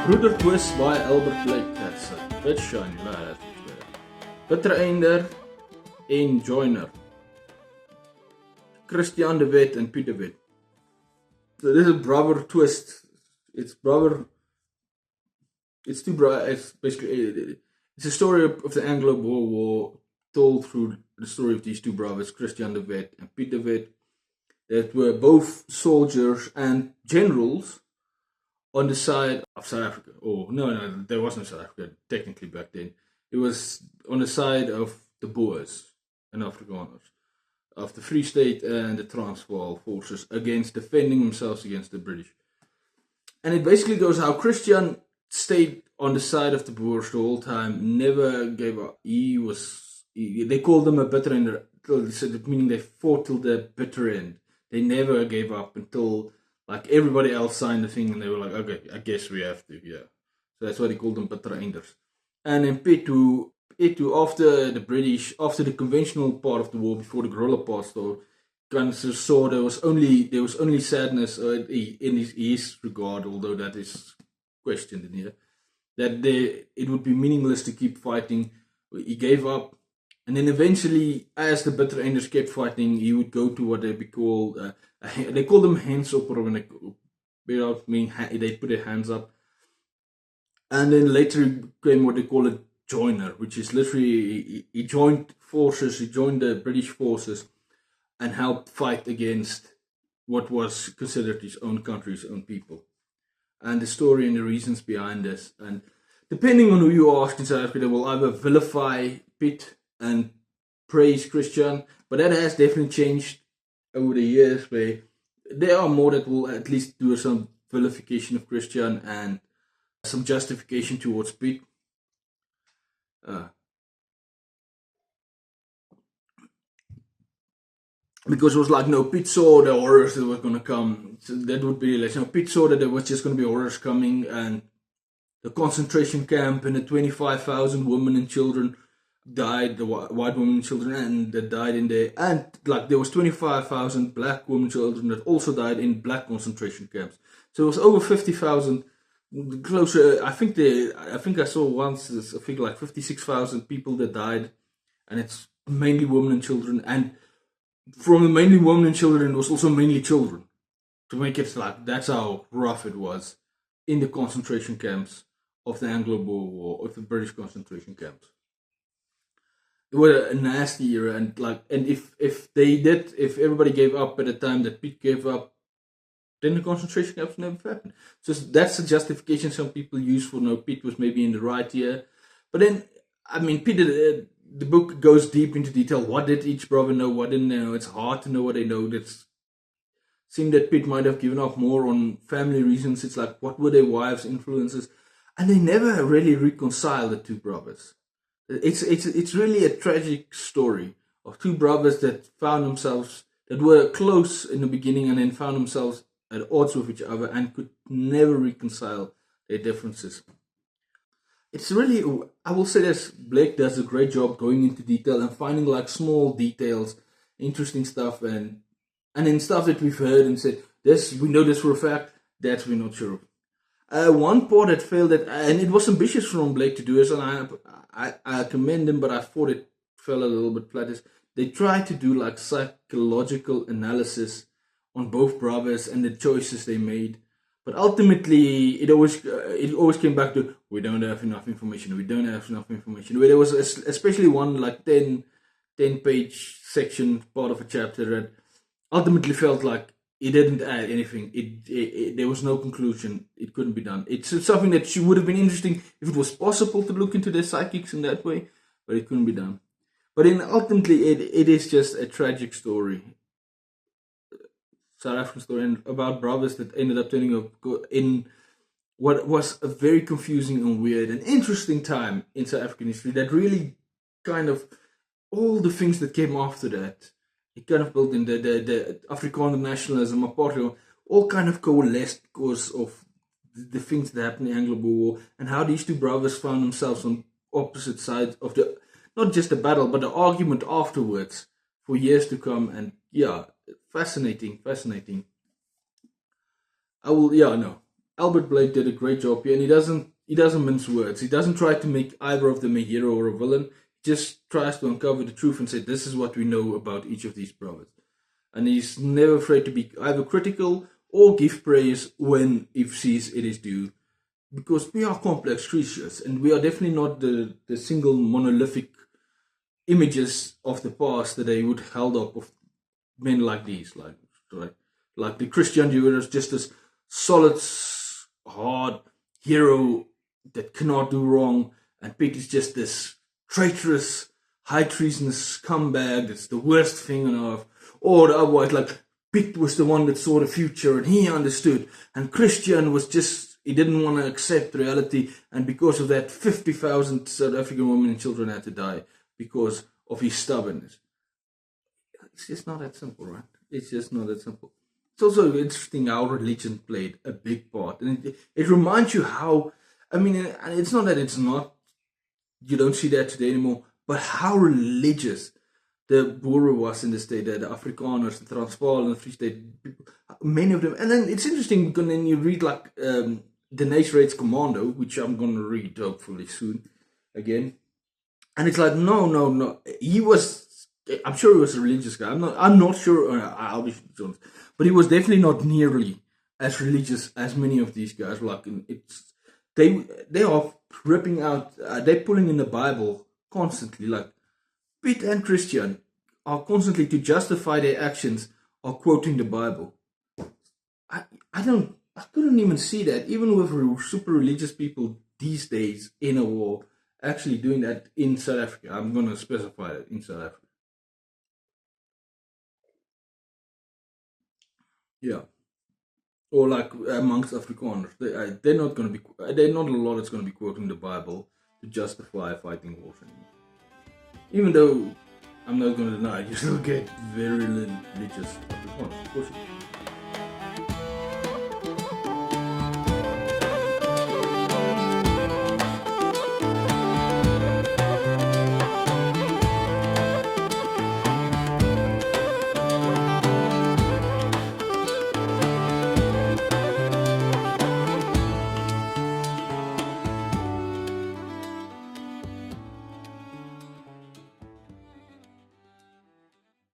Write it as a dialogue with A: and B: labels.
A: Broedertwis by Albert Blake. That's a bit shiny lad. Bittereinder en Joiner. Christian de Wet and Piet de Wet. So this is Broedertwis. It's two brothers. It's basically it's a story of the Anglo-Boer War told through the story of these two brothers, Christian de Wet and Piet de Wet, that were both soldiers and generals on the side of South Africa. Oh, no, there was no South Africa technically back then. It was on the side of the Boers and Afrikaners, of the Free State and the Transvaal forces against defending themselves against the British. And it basically goes how Christian stayed on the side of the Boers the whole time, never gave up. They called him a bitter end, meaning they fought till the bitter end. They never gave up until like everybody else signed the thing and they were like, okay, I guess we have to, yeah. So that's why they called them bittereinders. And in Pitu, after the British, after the conventional part of the war, before the guerrilla part started, kind of saw there was only sadness in his regard, although that is questioned in here, that it would be meaningless to keep fighting. He gave up, and then eventually, as the bittereinders kept fighting, he would go to what they be called, they call them hands up, or when they put their hands up. And then later came what they call a joiner, which is literally he joined the British forces and helped fight against what was considered his own country's own people. And the story and the reasons behind this. And depending on who you ask in South Africa, they will either vilify Piet and praise Christian, but that has definitely changed over the years, where there are more that will at least do some vilification of Christian and some justification towards Piet. Because it was like, no, Piet saw the horrors that were going to come. So that would be like, Piet saw that there was just going to be horrors coming, and the concentration camp and the 25,000 women and children died, the white women and children, and that died in there. And like there was 25,000 black women and children that also died in black concentration camps. So it was over 50,000. Closer, I think I saw once, I think like 56,000 people that died, and it's mainly women and children. And from the mainly women and children, it was also mainly children. To make it like, that's how rough it was in the concentration camps of the Anglo-Boer War, of the British concentration camps. It was a nasty era, and if everybody gave up at the time that Piet gave up, then the concentration camps never happened. So that's the justification some people use for no, Piet was maybe in the right here. But then, I mean, Piet, the book goes deep into detail. What did each brother know? What didn't they know? It's hard to know what they know. It seemed that Piet might have given up more on family reasons. It's like, what were their wives' influences? And they never really reconciled the two brothers. It's really a tragic story of two brothers that were close in the beginning and then found themselves at odds with each other and could never reconcile their differences. It's really, I will say this, Blake does a great job going into detail and finding like small details, interesting stuff, and then stuff that we've heard and said, this, we know this for a fact, that we're not sure of. One part that failed, and it was ambitious from Blake to do this, and I commend him, but I thought it fell a little bit flat, is they tried to do like psychological analysis on both brothers and the choices they made, but ultimately it always came back to, we don't have enough information. Where there was especially one like 10 page section, part of a chapter, that ultimately felt like it didn't add anything. There was no conclusion. It couldn't be done. It's something that would have been interesting if it was possible to look into their psychics in that way, but it couldn't be done. But then ultimately it is just a tragic story. South African story about brothers that ended up turning up in what was a very confusing and weird and interesting time in South African history, that really kind of, all the things that came after that, it kind of built in the Afrikaner nationalism, apartheid, all kind of coalesced because of the things that happened in the Anglo-Boer War, and how these two brothers found themselves on opposite sides of not just the battle, but the argument afterwards for years to come. And yeah, fascinating. Albert Blake did a great job here, and he doesn't mince words. He doesn't try to make either of them a hero or a villain. He just tries to uncover the truth and say, this is what we know about each of these brothers. And he's never afraid to be either critical or give praise when he sees it is due. Because we are complex creatures, and we are definitely not the single monolithic images of the past that they would held up of men like these, like right, like the Christian Jew is just this solid, hard hero that cannot do wrong, and Pitt is just this traitorous, high treasonous scumbag that's the worst thing on earth. Or otherwise, like Pitt was the one that saw the future and he understood, and Christian was just he didn't want to accept reality, and because of that, 50,000 South African women and children had to die because of his stubbornness. It's just not that simple, right? It's just not that simple. It's also interesting how religion played a big part. And it reminds you how, I mean, it's not that it's not, you don't see that today anymore, but how religious the Boer was in the state, the Afrikaners, the Transvaal and the Free State people, many of them. And then it's interesting because then you read like Deneys Reid's Commando, which I'm going to read hopefully soon again. And it's like, no. I'm sure he was a religious guy. I'm not sure, I'll be honest. But he was definitely not nearly as religious as many of these guys. Like, they are ripping out, they're pulling in the Bible constantly. Like, Pitt and Christian are constantly, to justify their actions, are quoting the Bible. I couldn't even see that, even with super religious people these days in a war, actually doing that in South Africa. I'm going to specify it in South Africa. Yeah. Or like amongst Afrikaners, they're not going to be. They're not a lot that's going to be quoting the Bible to justify fighting wars anymore. Even though I'm not going to deny, you still get very religious Afrikaners, of course.